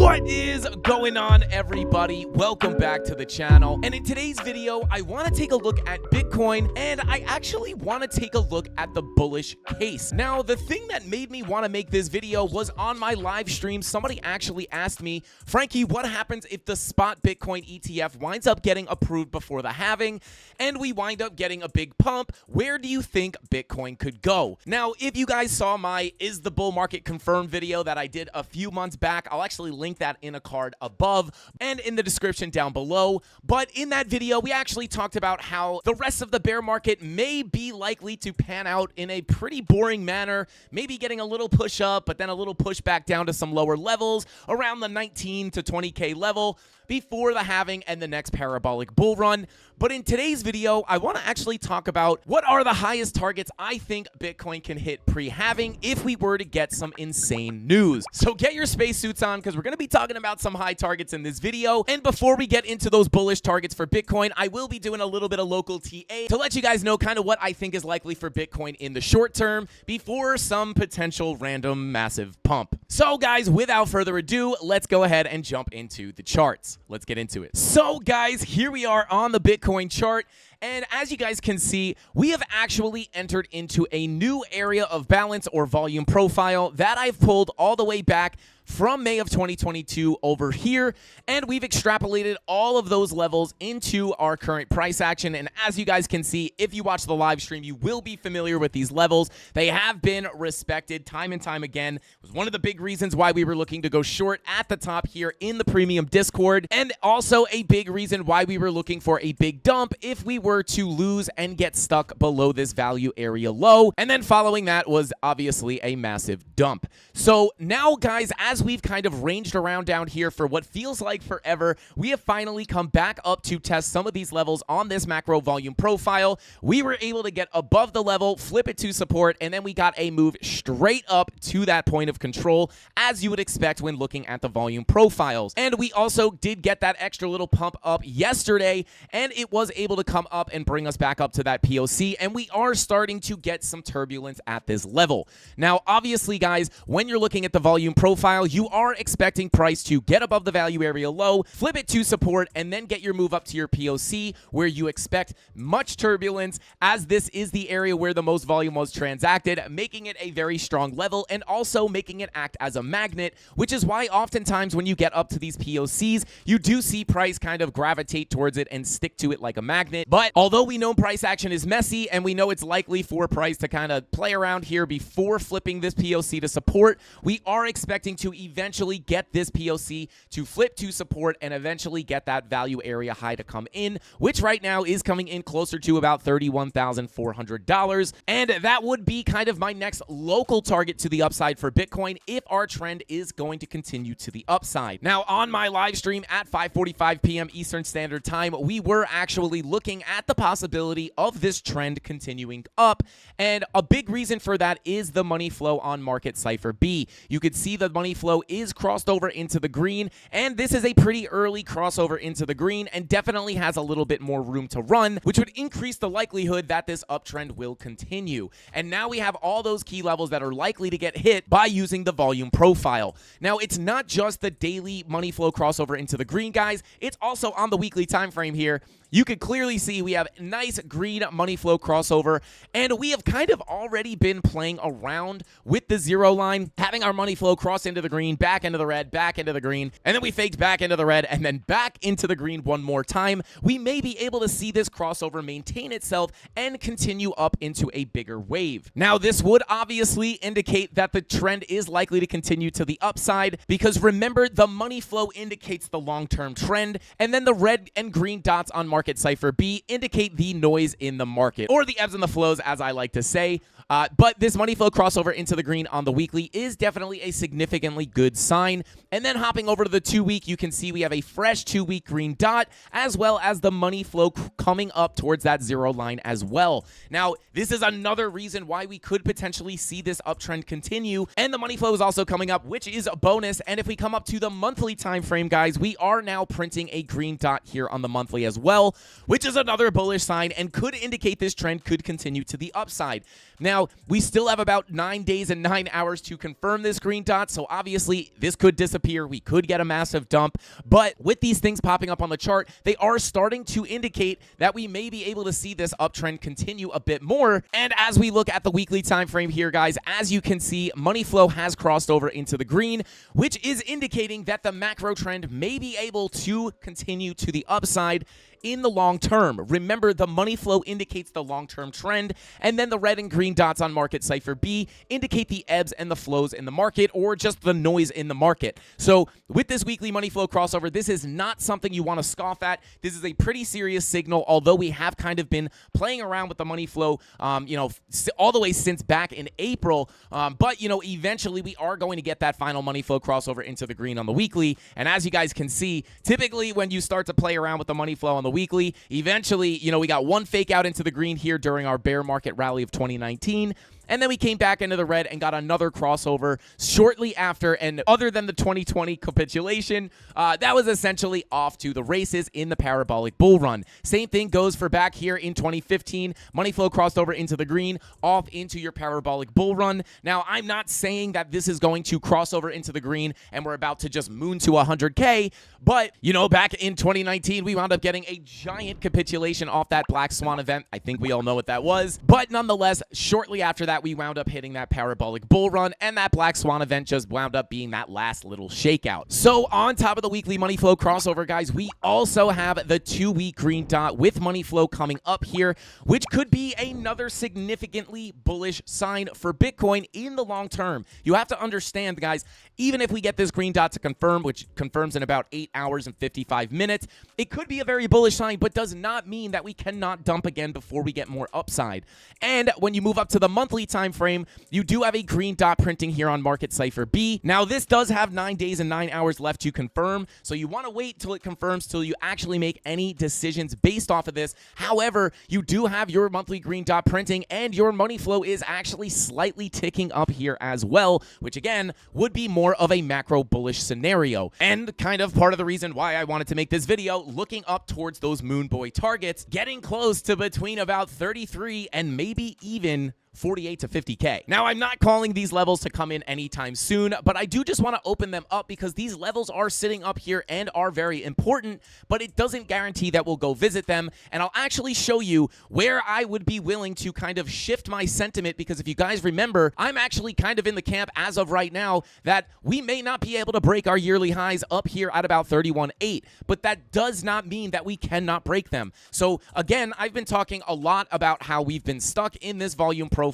What is going on, everybody? Welcome back to the channel. And in today's video, I want to take a look at Bitcoin, and I actually want to take a look at the bullish case. Now, the thing that made me want to make this video was on my live stream. Somebody actually asked me, Frankie, what happens if the spot Bitcoin ETF winds up getting approved before the halving and we wind up getting a big pump? Where do you think Bitcoin could go? Now, if you guys saw my Is the Bull Market Confirmed video that I did a few months back, I'll actually link that in a card above and in the description down below. But in that video, we actually talked about how the rest of the bear market may be likely to pan out in a pretty boring manner, maybe getting a little push up, but then a little push back down to some lower levels around the 19 to 20K level before the halving and the next parabolic bull run. But in today's video, I want to actually talk about what are the highest targets I think Bitcoin can hit pre-halving if we were to get some insane news. So get your spacesuits on, because we're going to be talking about some high targets in this video. And before we get into those bullish targets for Bitcoin, I will be doing a little bit of local TA to let you guys know kind of what I think is likely for Bitcoin in the short term before some potential random massive pump. So guys, without further ado, let's go ahead and jump into the charts. Let's get into it. So guys, here we are on the Bitcoin chart. And as you guys can see, we have actually entered into a new area of balance or volume profile that I've pulled all the way back from May of 2022 over here, and we've extrapolated all of those levels into our current price action. And as you guys can see, if you watch the live stream, you will be familiar with these levels. They have been respected time and time again. It was one of the big reasons why we were looking to go short at the top here in the premium Discord, and also a big reason why we were looking for a big dump if we were to lose and get stuck below this value area low. And then following that was obviously a massive dump. So now, guys, as we've kind of ranged around down here for what feels like forever, we have finally come back up to test some of these levels on this macro volume profile. We were able to get above the level, flip it to support, and then we got a move straight up to that point of control, as you would expect when looking at the volume profiles. And we also did get that extra little pump up yesterday, and it was able to come up and bring us back up to that POC, and we are starting to get some turbulence at this level. Now, obviously, guys, when you're looking at the volume profile, you are expecting price to get above the value area low, flip it to support, and then get your move up to your POC, where you expect much turbulence, as this is the area where the most volume was transacted, making it a very strong level and also making it act as a magnet, which is why oftentimes when you get up to these POCs, you do see price kind of gravitate towards it and stick to it like a magnet. But although we know price action is messy and we know it's likely for price to kind of play around here before flipping this POC to support, we are expecting to eventually get this POC to flip to support and eventually get that value area high to come in, which right now is coming in closer to about $31,400. And that would be kind of my next local target to the upside for Bitcoin if our trend is going to continue to the upside. Now, on my live stream at 5:45 p.m. Eastern Standard Time, we were actually looking at the possibility of this trend continuing up, and a big reason for that is the money flow on market cipher B. You could see the money flow is crossed over into the green, and this is a pretty early crossover into the green and definitely has a little bit more room to run, which would increase the likelihood that this uptrend will continue. And now we have all those key levels that are likely to get hit by using the volume profile. Now, it's not just the daily money flow crossover into the green, guys. It's also on the weekly time frame here. You can clearly see we have nice green money flow crossover, and we have kind of already been playing around with the zero line, having our money flow cross into the green, back into the red, back into the green, and then we faked back into the red, and then back into the green one more time. We may be able to see this crossover maintain itself and continue up into a bigger wave. Now, this would obviously indicate that the trend is likely to continue to the upside, because remember, the money flow indicates the long-term trend, and then the red and green dots on market cipher B indicate the noise in the market, or the ebbs and the flows, as I like to say. But this money flow crossover into the green on the weekly is definitely a significantly good sign. And then hopping over to the 2-week, you can see we have a fresh 2-week green dot, as well as the money flow coming up towards that zero line as well. Now, this is another reason why we could potentially see this uptrend continue, and the money flow is also coming up, which is a bonus. And if we come up to the monthly time frame, guys, we are now printing a green dot here on the monthly as well. well, which is another bullish sign and could indicate this trend could continue to the upside. Now, we still have about 9 days and 9 hours to confirm this green dot, so obviously this could disappear. We could get a massive dump, but with these things popping up on the chart, they are starting to indicate that we may be able to see this uptrend continue a bit more. And as we look at the weekly time frame here, guys, as you can see, money flow has crossed over into the green, which is indicating that the macro trend may be able to continue to the upside in the long term. Remember, the money flow indicates the long-term trend, and then the red and green dots on market cipher B indicate the ebbs and the flows in the market, or just the noise in the market. So with this weekly money flow crossover, this is not something you want to scoff at. This is a pretty serious signal, although we have kind of been playing around with the money flow, all the way since back in April. But, eventually we are going to get that final money flow crossover into the green on the weekly. And as you guys can see, typically when you start to play around with the money flow on the weekly, eventually, we got one fake out into the green here during our bear market rally of 2019. And then we came back into the red and got another crossover shortly after. And other than the 2020 capitulation, that was essentially off to the races in the parabolic bull run. Same thing goes for back here in 2015. Money flow crossed over into the green, off into your parabolic bull run. Now, I'm not saying that this is going to cross over into the green and we're about to just moon to 100K. But, back in 2019, we wound up getting a giant capitulation off that Black Swan event. I think we all know what that was. But nonetheless, shortly after that, we wound up hitting that parabolic bull run, and that Black Swan event just wound up being that last little shakeout. So on top of the weekly money flow crossover, guys, we also have the 2-week green dot with money flow coming up here, which could be another significantly bullish sign for Bitcoin in the long term. You have to understand, guys, even if we get this green dot to confirm, which confirms in about 8 hours and 55 minutes, it could be a very bullish sign, but does not mean that we cannot dump again before we get more upside. And when you move up to the monthly time frame, you do have a green dot printing here on market cipher B. Now, this does have 9 days and 9 hours left to confirm, so you want to wait till it confirms till you actually make any decisions based off of this. However, you do have your monthly green dot printing, and your money flow is actually slightly ticking up here as well, which again would be more of a macro bullish scenario. And kind of part of the reason why I wanted to make this video, looking up towards those moon boy targets, getting close to between about 33 and maybe even 48 to 50K. Now, I'm not calling these levels to come in anytime soon, but I do just want to open them up because these levels are sitting up here and are very important, but it doesn't guarantee that we'll go visit them. And I'll actually show you where I would be willing to kind of shift my sentiment, because if you guys remember, I'm actually kind of in the camp as of right now that we may not be able to break our yearly highs up here at about 31.8, but that does not mean that we cannot break them. So again, I've been talking a lot about how we've been stuck in this volume profile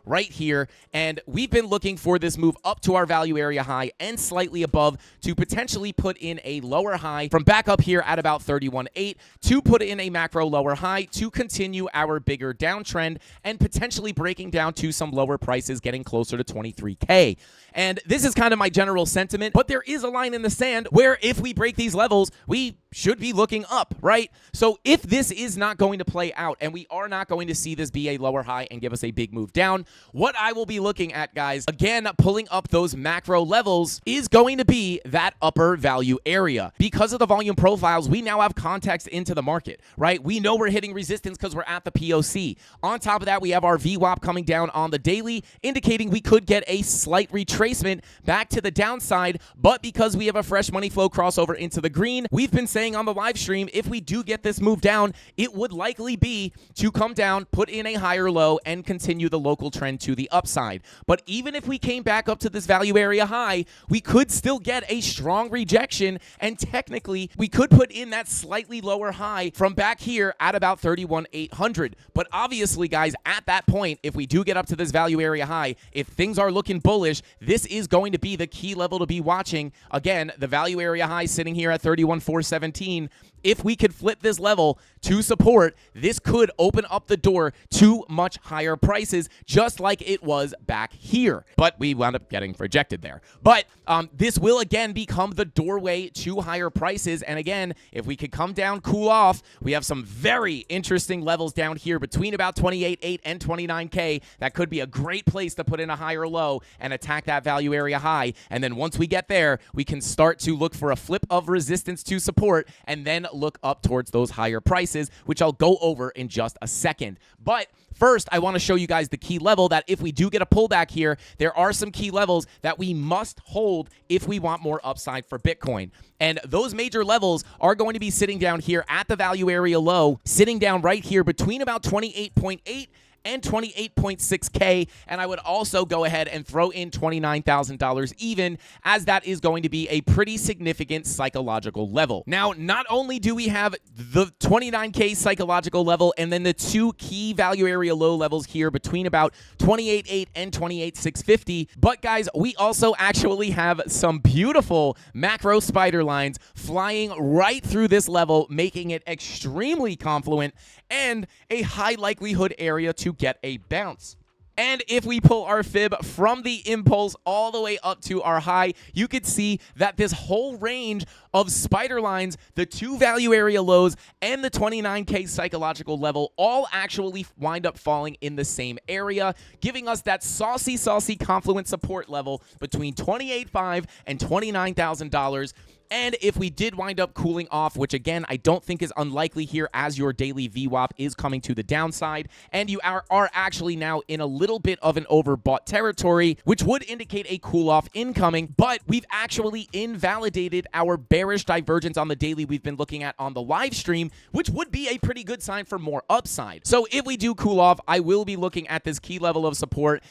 right here, and we've been looking for this move up to our value area high and slightly above to potentially put in a lower high from back up here at about 31.8 to put in a macro lower high to continue our bigger downtrend and potentially breaking down to some lower prices, getting closer to 23K. And this is kind of my general sentiment, but there is a line in the sand where if we break these levels, we should be looking up, right? So if this is not going to play out and we are not going to see this be a lower high and give us a big move down, what I will be looking at, guys, again, pulling up those macro levels is going to be that upper value area. Because of the volume profiles, we now have context into the market, right? We know we're hitting resistance because we're at the POC. On top of that, we have our VWAP coming down on the daily, indicating we could get a slight retracement back to the downside, but because we have a fresh money flow crossover into the green, we've been saying on the live stream, if we do get this move down, it would likely be to come down, put in a higher low, and continue the local trend to the upside. But even if we came back up to this value area high, we could still get a strong rejection, and technically, we could put in that slightly lower high from back here at about 31,800. But obviously, guys, at that point, if we do get up to this value area high, if things are looking bullish, this is going to be the key level to be watching. Again, the value area high sitting here at 31,417. If we could flip this level to support, this could open up the door to much higher prices, just like it was back here. But we wound up getting rejected there. But this will again become the doorway to higher prices. And again, if we could come down, cool off, we have some very interesting levels down here between about 28.8 and 29K. That could be a great place to put in a higher low and attack that value area high. And then once we get there, we can start to look for a flip of resistance to support support and then look up towards those higher prices, which I'll go over in just a second. But first, I want to show you guys the key level that if we do get a pullback here, there are some key levels that we must hold if we want more upside for Bitcoin. And those major levels are going to be sitting down here at the value area low, sitting down right here between about 28.8 and 28.6K, and I would also go ahead and throw in $29,000 even, as that is going to be a pretty significant psychological level. Now, not only do we have the 29K psychological level and then the two key value area low levels here between about 28.8 and 28.650, but guys, we also actually have some beautiful macro spider lines flying right through this level, making it extremely confluent and a high likelihood area to get a bounce. And if we pull our fib from the impulse all the way up to our high, you could see that this whole range of spider lines, the two value area lows, and the 29K psychological level all actually wind up falling in the same area, giving us that saucy confluent support level between $28,500 and $29,000. And if we did wind up cooling off, which again, I don't think is unlikely here as your daily VWAP is coming to the downside, and you are actually now in a little bit of an overbought territory, which would indicate a cool off incoming, but we've actually invalidated our bearish divergence on the daily we've been looking at on the live stream, which would be a pretty good sign for more upside. So if we do cool off, I will be looking at this key level of support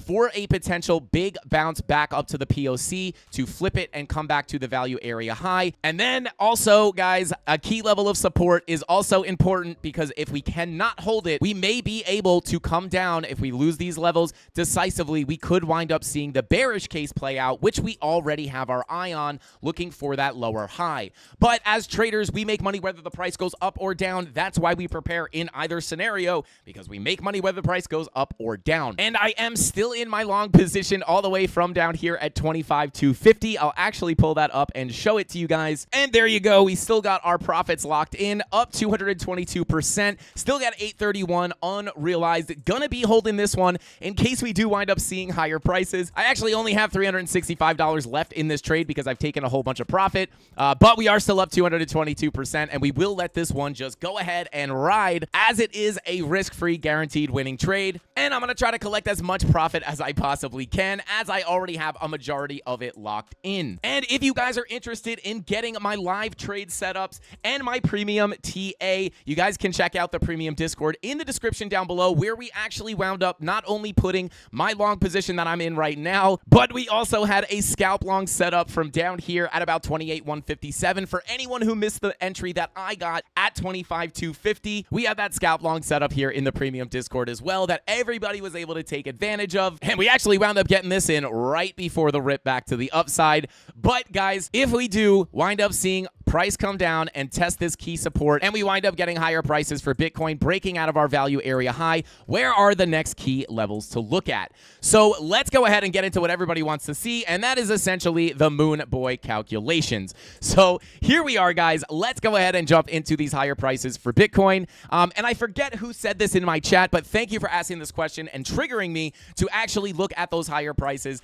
for a potential big bounce back up to the POC to flip it and come back to the value area high. And then also, guys, a key level of support is also important because if we cannot hold it, we may be able to come down. If we lose these levels decisively, we could wind up seeing the bearish case play out, which we already have our eye on, looking for that lower high. But as traders, we make money whether the price goes up or down. That's why we prepare in either scenario, because we make money whether the price goes up or down. And I am still in my long position all the way from down here at 25,250. I'll actually pull that up and show it to you guys. And there you go. We still got our profits locked in, up 222%. Still got 831 unrealized. Gonna be holding this one in case we do wind up seeing higher prices. I actually only have $365 left in this trade because I've taken a whole bunch of profit, but we are still up 222%, and we will let this one just go ahead and ride as it is a risk-free guaranteed winning trade. And I'm gonna try to collect as much profit as I possibly can, as I already have a majority of it locked in. And if you guys are interested in getting my live trade setups and my premium TA, you guys can check out the premium Discord in the description down below, where we actually wound up not only putting my long position that I'm in right now, but we also had a scalp long setup from down here at about 28,157. For anyone who missed the entry that I got at 25,250, we have that scalp long setup here in the premium Discord as well that everybody was able to take advantage of. And we actually wound up getting this in right before the rip back to the upside. But guys, if we do wind up seeing price come down and test this key support, and we wind up getting higher prices for Bitcoin, breaking out of our value area high, where are the next key levels to look at? So let's go ahead and get into what everybody wants to see, and that is essentially the Moon Boy calculations. So here we are, guys. Let's go ahead and jump into these higher prices for Bitcoin. And I forget who said this in my chat, but thank you for asking this question and triggering me to actually look at those higher prices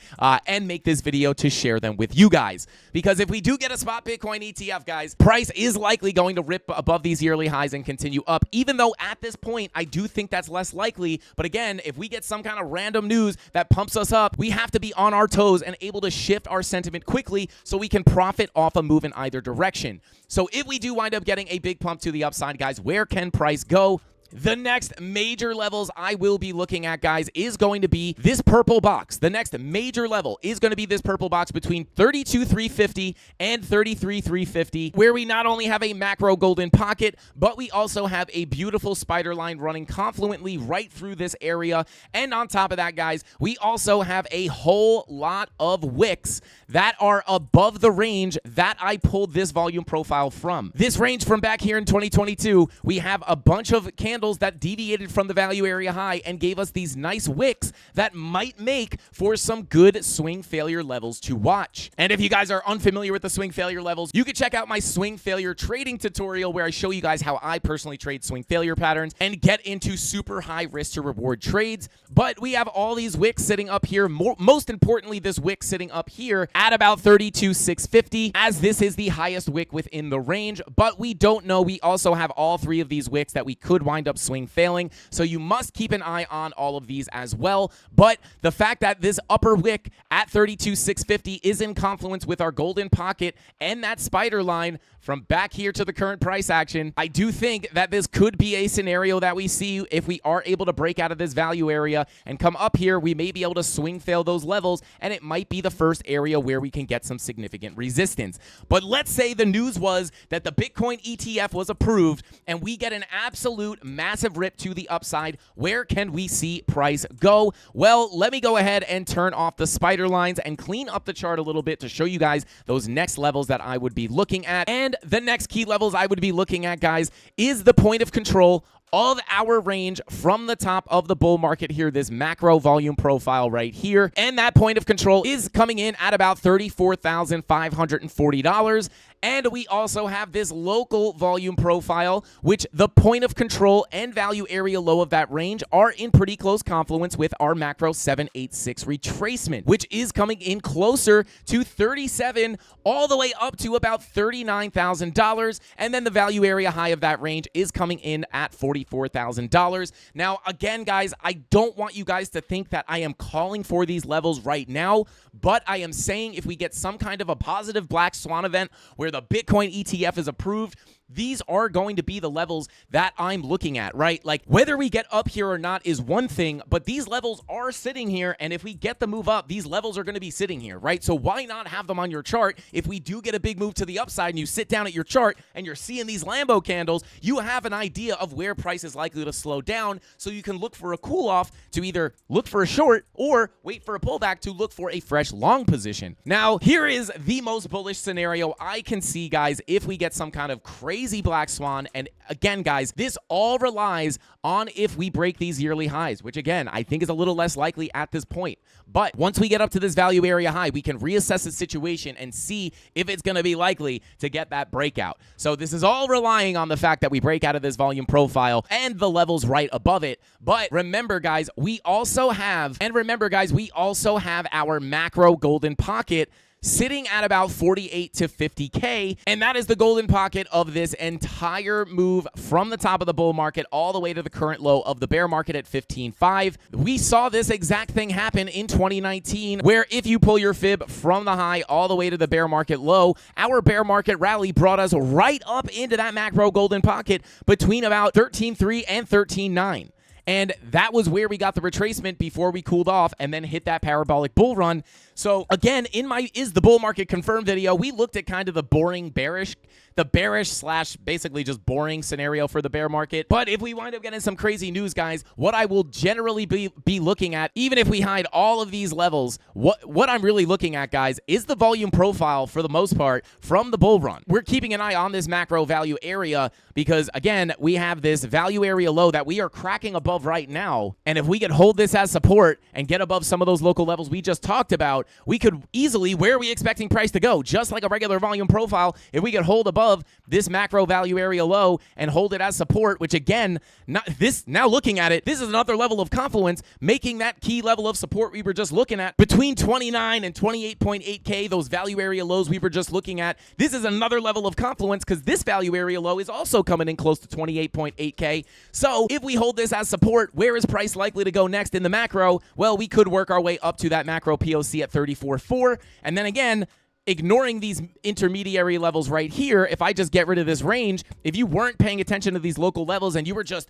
and make this video to share them with you guys. Because if we do get a spot Bitcoin ETF, guys, price is likely going to rip above these yearly highs and continue up, even though at this point, I do think that's less likely. But again, if we get some kind of random news that pumps us up, we have to be on our toes and able to shift our sentiment quickly so we can profit off a move in either direction. So if we do wind up getting a big pump to the upside, guys, where can price go? The next major levels I will be looking at, guys, is going to be this purple box. The next major level is going to be this purple box between 32,350 and 33,350, where we not only have a macro golden pocket, but we also have a beautiful spider line running confluently right through this area. And on top of that, guys, we also have a whole lot of wicks that are above the range that I pulled this volume profile from. This range from back here in 2022, we have a bunch of candles candles that deviated from the value area high and gave us these nice wicks that might make for some good swing failure levels to watch. And if you guys are unfamiliar with the swing failure levels, you can check out my swing failure trading tutorial where I show you guys how I personally trade swing failure patterns and get into super high risk to reward trades. But we have all these wicks sitting up here. Most importantly, this wick sitting up here at about 32,650, as this is the highest wick within the range. But we don't know. We also have all three of these wicks that we could wind up swing failing. So you must keep an eye on all of these as well. But the fact that this upper wick at 32,650 is in confluence with our golden pocket and that spider line from back here to the current price action, I do think that this could be a scenario that we see if we are able to break out of this value area and come up here. We may be able to swing fail those levels, and it might be the first area where we can get some significant resistance. But let's say the news was that the Bitcoin ETF was approved and we get an absolute massive rip to the upside. Where can we see price go? Well, let me go ahead and turn off the spider lines and clean up the chart a little bit to show you guys those next levels that I would be looking at. And the next key levels I would be looking at, guys, is the point of control of our range from the top of the bull market here, this macro volume profile right here. And that point of control is coming in at about $34,540. And we also have this local volume profile, which the point of control and value area low of that range are in pretty close confluence with our macro 786 retracement, which is coming in closer to 37 all the way up to about $39,000. And then the value area high of that range is coming in at $44,000. Now, again, guys, I don't want you guys to think that I am calling for these levels right now, but I am saying if we get some kind of a positive black swan event where the Bitcoin ETF is approved, these are going to be the levels that I'm looking at, right? Like, whether we get up here or not is one thing, but these levels are sitting here, and if we get the move up, these levels are going to be sitting here, right? So why not have them on your chart? If we do get a big move to the upside and you sit down at your chart and you're seeing these Lambo candles, you have an idea of where price is likely to slow down, so you can look for a cool off to either look for a short or wait for a pullback to look for a fresh long position. Now, here is the most bullish scenario I can see, guys, if we get some kind of crazy black swan. And again, guys, this all relies on if we break these yearly highs, which again, I think is a little less likely at this point. But once we get up to this value area high, we can reassess the situation and see if it's going to be likely to get that breakout. So this is all relying on the fact that we break out of this volume profile and the levels right above it. But remember, guys, we also have our macro golden pocket sitting at about 48 to 50K, and that is the golden pocket of this entire move from the top of the bull market all the way to the current low of the bear market at 15.5. We saw this exact thing happen in 2019, where if you pull your fib from the high all the way to the bear market low, our bear market rally brought us right up into that macro golden pocket between about 13.3 and 13.9. And that was where we got the retracement before we cooled off and then hit that parabolic bull run. So again, in my Is the Bull Market Confirmed video, we looked at kind of the bearish slash basically just boring scenario for the bear market. But if we wind up getting some crazy news, guys, what I will generally be looking at, even if we hide all of these levels, what I'm really looking at, guys, is the volume profile for the most part from the bull run. We're keeping an eye on this macro value area because, again, we have this value area low that we are cracking above right now. And if we could hold this as support and get above some of those local levels we just talked about, we could easily, where are we expecting price to go? Just like a regular volume profile, if we could hold above this macro value area low and hold it as support, which again, now looking at it, this is another level of confluence, making that key level of support we were just looking at between 29 and 28.8K, those value area lows we were just looking at. This is another level of confluence because this value area low is also coming in close to 28.8K. So if we hold this as support, where is price likely to go next in the macro? Well, we could work our way up to that macro POC at 34.4. And then again, ignoring these intermediary levels right here, if I just get rid of this range, if you weren't paying attention to these local levels and you were just,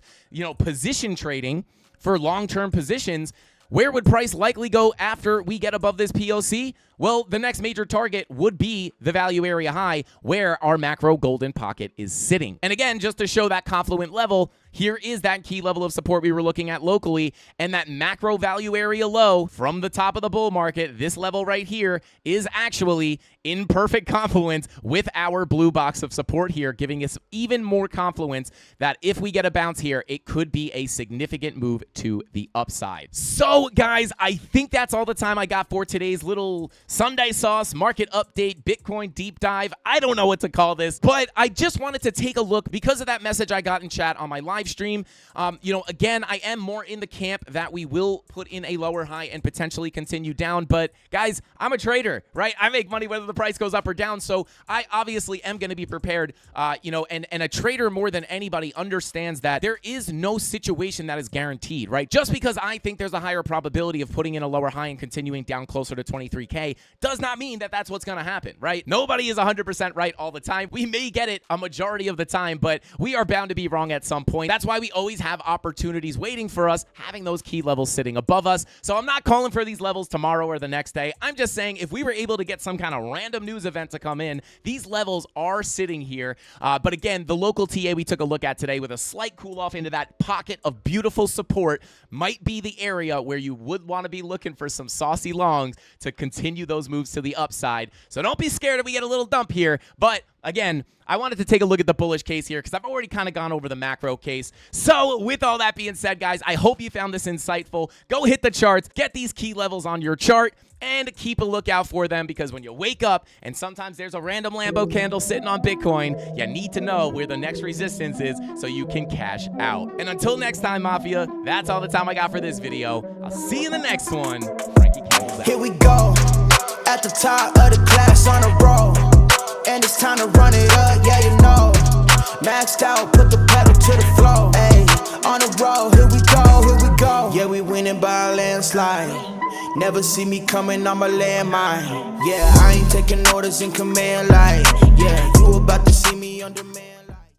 position trading for long-term positions, where would price likely go after we get above this POC? Well, the next major target would be the value area high where our macro golden pocket is sitting. And again, just to show that confluent level, here is that key level of support we were looking at locally, and that macro value area low from the top of the bull market, this level right here, is actually in perfect confluence with our blue box of support here, giving us even more confluence that if we get a bounce here, it could be a significant move to the upside. So, guys, I think that's all the time I got for today's little Sunday sauce market update, Bitcoin deep dive. I don't know what to call this, but I just wanted to take a look because of that message I got in chat on my live stream. Again, I am more in the camp that we will put in a lower high and potentially continue down. But guys, I'm a trader, right? I make money whether the price goes up or down. So I obviously am going to be prepared, and a trader more than anybody understands that there is no situation that is guaranteed, right? Just because I think there's a higher probability of putting in a lower high and continuing down closer to 23K does not mean that that's what's going to happen, right? Nobody is 100% right all the time. We may get it a majority of the time, but we are bound to be wrong at some point. That's why we always have opportunities waiting for us, having those key levels sitting above us. So I'm not calling for these levels tomorrow or the next day. I'm just saying if we were able to get some kind of random news event to come in, these levels are sitting here. But again, the local TA we took a look at today with a slight cool off into that pocket of beautiful support might be the area where you would want to be looking for some saucy longs to continue those moves to the upside. So don't be scared if we get a little dump here. But again, I wanted to take a look at the bullish case here because I've already kind of gone over the macro case. So with all that being said, guys, I hope you found this insightful. Go hit the charts, get these key levels on your chart, and keep a lookout for them because when you wake up and sometimes there's a random Lambo candle sitting on Bitcoin, you need to know where the next resistance is so you can cash out. And until next time, Mafia, that's all the time I got for this video. I'll see you in the next one. Frankie Candles out. Here we go, at the top of the class on a roll. And it's time to run it up, yeah, you know. Maxed out, put the pedal to the floor. Ayy, on the road, here we go. Yeah, we winning by a landslide. Never see me coming on my landmine. Yeah, I ain't taking orders in command like. Yeah, you about to see me under man.